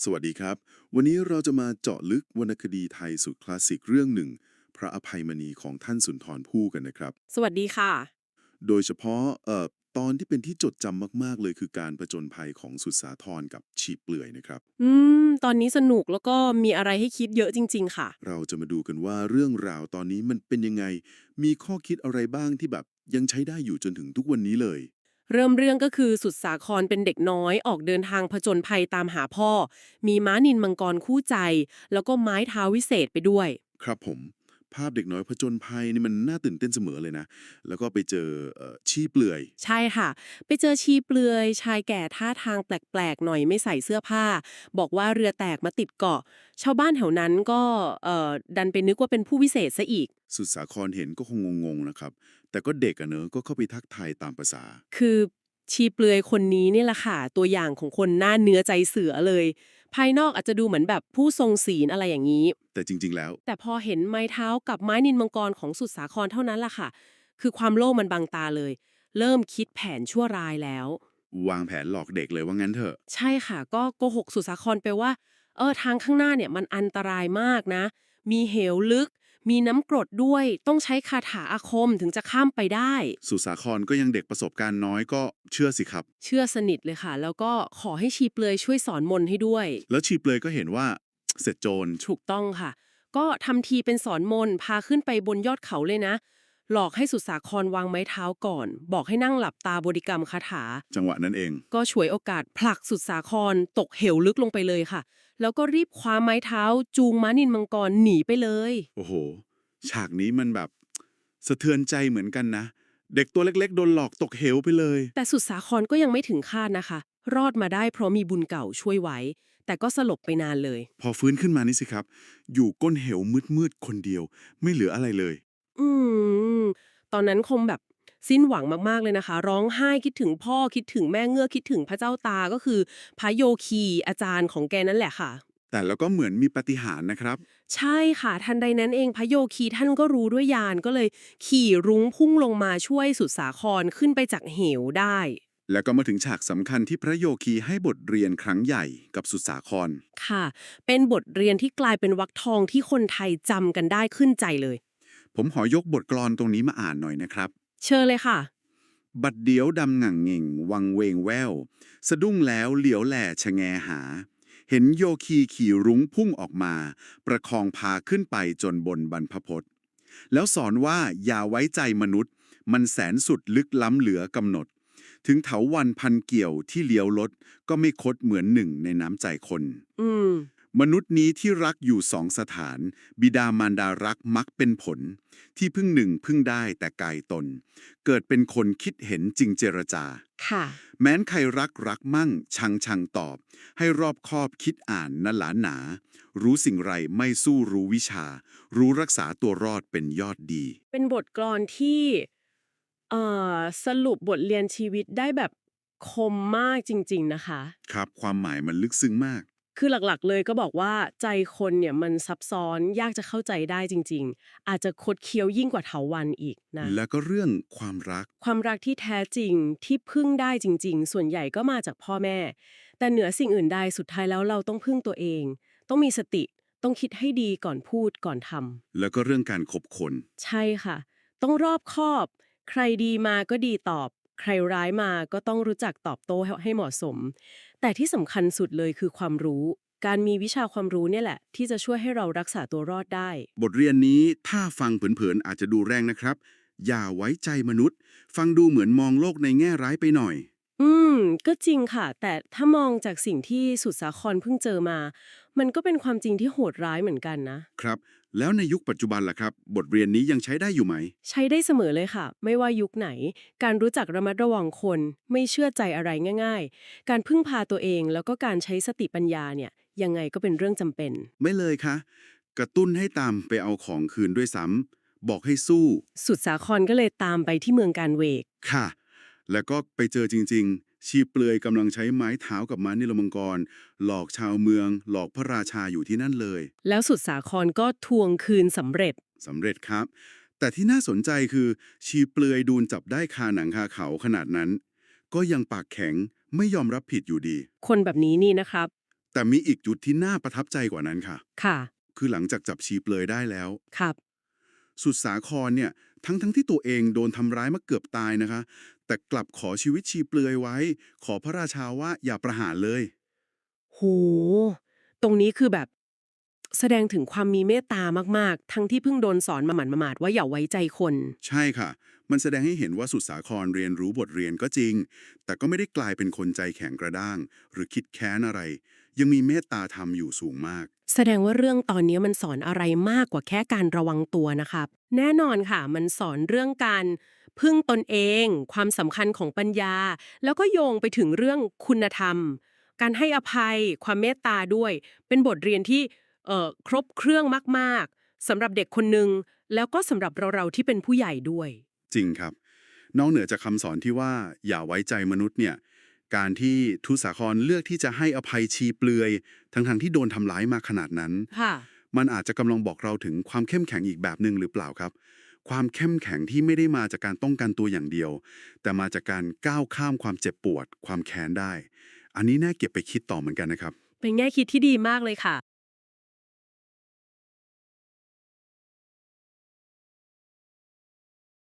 สวัสดีครับวันนี้เราจะมาเจาะลึกวรรณคดีไทยสุดคลาสสิกเรื่องหนึ่งพระอภัยมณีของท่านสุนทรภู่กันนะครับสวัสดีค่ะโดยเฉพาะตอนที่เป็นที่จดจำมากๆเลยคือการผจญภัยของสุดสาธรกับชีเปลือยนะครับตอนนี้สนุกแล้วก็มีอะไรให้คิดเยอะจริงๆค่ะเราจะมาดูกันว่าเรื่องราวตอนนี้มันเป็นยังไงมีข้อคิดอะไรบ้างที่แบบยังใช้ได้อยู่จนถึงทุกวันนี้เลยเริ่มเรื่องก็คือสุดสาครเป็นเด็กน้อยออกเดินทางผจญภัยตามหาพ่อมีม้านิลมังกรคู่ใจแล้วก็ไม้เท้าวิเศษไปด้วยครับผมภาพเด็กน้อยผจญภัยนี่มันน่าตื่นเต้นเสมอเลยนะแล้วก็ไปเจอชีเปลือยใช่ค่ะไปเจอชีเปลือยชายแก่ท่าทางแปลกๆหน่อยไม่ใส่เสื้อผ้าบอกว่าเรือแตกมาติดเกาะชาวบ้านแถวนั้นก็ดันไปนึกว่าเป็นผู้วิเศษซะอีก สุดสาครเห็นก็คงงงๆนะครับแต่ก็เด็กอะเนอะก็เข้าไปทักทายตามประสา คือชีเปลือยคนนี้เนี่ยแหละค่ะตัวอย่างของคนหน้าเนื้อใจเสือเลยภายนอกอาจจะดูเหมือนแบบผู้ทรงศีลอะไรอย่างนี้แต่จริงๆแล้วแต่พอเห็นไม้เท้ากับไม้นิลมังกรของสุดสาครเท่านั้นล่ะค่ะคือความโลภมันบังตาเลยเริ่มคิดแผนชั่วร้ายแล้ว วางแผนหลอกเด็กเลยว่างั้นเถอะใช่ค่ะก็โกหกสุสาครไปว่าทางข้างหน้าเนี่ยมันอันตรายมากนะมีเหวลึกมีน้ำกรดด้วยต้องใช้คาถาอาคมถึงจะข้ามไปได้สุสาครก็ยังเด็กประสบการณ์น้อยก็เชื่อสิครับเชื่อสนิทเลยค่ะแล้วก็ขอให้ชีเปลือยช่วยสอนมนต์ให้ด้วย แล้วชีเปลือยก็เห็นว่าเสร็จโจรถูกต้องค่ะก็ทำทีเป็นสอนมนต์พาขึ้นไปบนยอดเขาเลยนะหลอกให้สุสาครวางไม้เท้าก่อนบอกให้นั่งหลับตาบริกรรมคาถาจังหวะนั้นเองก็ฉวยโอกาสผลักสุสาครตกเหวลึกลงไปเลยค่ะแล้วก็รีบคว้าไม้เท้าจูงม้านิลมังกรหนีไปเลยโอ้โฮฉากนี้มันแบบสะเทือนใจเหมือนกันนะเด็กตัวเล็กๆโดนหลอกตกเหวไปเลยแต่สุสาครก็ยังไม่ถึงคาดนะคะรอดมาได้เพราะมีบุญเก่าช่วยไว้แต่ก็สลบไปนานเลย พอฟื้นขึ้นมานี่สิครับอยู่ก้นเหวมืดๆคนเดียวไม่เหลืออะไรเลยอืมตอนนั้นคงแบบสิ้นหวังมากๆเลยนะคะร้องไห้คิดถึงพ่อคิดถึงแม่เงือกคิดถึงพระเจ้าตาก็คือพระโยคีอาจารย์ของแกนั่นแหละค่ะแต่แล้วก็เหมือนมีปาฏิหาริย์นะครับ ใช่ค่ะทันใดนั้นเองพระโยคีท่านก็รู้ด้วยญาณก็เลยขี่รุ้งพุ่งลงมาช่วยสุดสาครขึ้นไปจากเหวได้ แล้วก็มาถึงฉากสำคัญที่พระโยคีให้บทเรียนครั้งใหญ่กับสุสาคร ค่ะเป็นบทเรียนที่กลายเป็นวรรคทองที่คนไทยจำกันได้ขึ้นใจเลยผมขอยกบทกลอนตรงนี้มาอ่านหน่อยนะครับ เชิญเลยค่ะบัดเดียวดำหงั่งเหง่งวังเวงแววสะดุ้งแล้วเหลียวแหล่ชะแงหา เห็นโยคีขี่รุ้งพุ่งออกมา ประคองพาขึ้นไปจนบนบรรพพตแล้วสอนว่าอย่าไว้ใจมนุษย์ มันแสนสุดลึกล้ำเหลือกำหนด ถึงเถาวันพันเกี่ยวที่เลี้ยวลดก็ไม่คดเหมือนหนึ่งในน้ำใจคน อืม มนุษย์นี้ที่รักอยู่สองสถาน บิดามารดารักมักเป็นผล ที่พึ่งหนึ่งพึ่งได้แต่กายตน เกิดเป็นคนคิดเห็นจริงเจรจา ค่ะ แม้นใครรักรักมั่งชังตอบ ให้รอบคอบคิดอ่านนั่นหลาหนา รู้สิ่งไรไม่สู้รู้วิชา รู้รักษาตัวรอดเป็นยอดดี เป็นบทกลอนที่เอ่สรุปบทเรียนชีวิตได้แบบคมมากจริงๆนะคะ ครับความหมายมันลึกซึ้งมาก คือหลักๆเลยก็บอกว่าใจคนเนี่ยมันซับซ้อนยากจะเข้าใจได้จริงๆ อาจจะคดเคี้ยวยิ่งกว่าเถาวัลย์อีกนะ แล้วก็เรื่องความรักความรักที่แท้จริงที่พึ่งได้จริงๆ ส่วนใหญ่ก็มาจากพ่อแม่ แต่เหนือสิ่งอื่นใดสุดท้ายแล้วเราต้องพึ่งตัวเอง ต้องมีสติ ต้องคิดให้ดีก่อนพูดก่อนทำ แล้วก็เรื่องการคบคน ใช่ค่ะ ต้องรอบคอบ ใครดีมาก็ดีตอบ ใครร้ายมาก็ต้องรู้จักตอบโต้ให้เหมาะสม แต่ที่สำคัญสุดเลยคือความรู้ การมีวิชาความรู้เนี่ยแหละที่จะช่วยให้เรารักษาตัวรอดได้ บทเรียนนี้ถ้าฟังเผินๆอาจจะดูแรงนะครับ อย่าไว้ใจมนุษย์ ฟังดูเหมือนมองโลกในแง่ร้ายไปหน่อย อืมก็จริงค่ะ แต่ถ้ามองจากสิ่งที่สุดสาครเพิ่งเจอมา มันก็เป็นความจริงที่โหดร้ายเหมือนกันนะ ครับ แล้วในยุคปัจจุบันล่ะครับ บทเรียนนี้ยังใช้ได้อยู่ไหม ใช้ได้เสมอเลยค่ะ ไม่ว่ายุคไหน การรู้จักระมัดระวังคน ไม่เชื่อใจอะไรง่ายๆ การพึ่งพาตัวเองแล้วก็การใช้สติปัญญาเนี่ยยังไงก็เป็นเรื่องจำเป็น ไม่เลยคะกระตุ้นให้ตามไปเอาของคืนด้วยซ้ำบอกให้สู้ สุดสาครก็เลยตามไปที่เมืองการเวก ค่ะ แล้วก็ไปเจอจริงๆ ชีเปลือยกำลังใช้ไม้เท้ากับม้านิลมังกรหลอกชาวเมือง หลอกพระราชาอยู่ที่นั่นเลย แล้วสุดสาครก็ทวงคืนสำเร็จ สำเร็จครับ แต่ที่น่าสนใจคือชีเปลือยดูนจับได้คาหนังคาเขาขนาดนั้น ก็ยังปากแข็งไม่ยอมรับผิดอยู่ดี คนแบบนี้นี่นะครับ แต่มีอีกจุดที่น่าประทับใจกว่านั้นค่ะ ค่ะ คือหลังจากจับชีเปลือยได้แล้ว ครับ สุดสาครเนี่ยทั้งที่ตัวเองโดนทำร้ายมาเกือบตายนะคะ แต่กลับขอชีวิตชีเปลือยไว้ ขอพระราชาว่าอย่าประหารเลย โห ตรงนี้คือแบบแสดงถึงความมีเมตตามากๆ ทั้งที่เพิ่งโดนสอนมาหมาดๆว่าอย่าไว้ใจคน ใช่ค่ะ มันแสดงให้เห็นว่าสุดสาครเรียนรู้บทเรียนก็จริง แต่ก็ไม่ได้กลายเป็นคนใจแข็งกระด้าง หรือคิดแค้นอะไร ยังมีเมตตาธรรมอยู่สูงมาก แสดงว่าเรื่องตอนนี้มันสอนอะไรมากกว่าแค่การระวังตัวนะครับ แน่นอนค่ะ มันสอนเรื่องการพึ่งตนเอง ความสำคัญของปัญญา แล้วก็โยงไปถึงเรื่องคุณธรรม การให้อภัย ความเมตตาด้วย เป็นบทเรียนที่ครบเครื่องมากๆสำหรับเด็กคนหนึ่งแล้วก็สำหรับเราๆที่เป็นผู้ใหญ่ด้วย จริงครับ นอกเหนือจากคำสอนที่ว่าอย่าไว้ใจมนุษย์เนี่ย การที่ทุสาครเลือกที่จะให้อภัยชีเปลือยทั้งที่โดนทำร้ายมาขนาดนั้น ค่ะ มันอาจจะกำลังบอกเราถึงความเข้มแข็งอีกแบบหนึ่งหรือเปล่าครับ ความเข้มแข็งที่ไม่ได้มาจากการป้องกันตัวอย่างเดียว แต่มาจากการก้าวข้ามความเจ็บปวด ความแค้นได้ อันนี้น่าเก็บไปคิดต่อเหมือนกันนะครับ เป็นแง่คิดที่ดีมากเลยค่ะ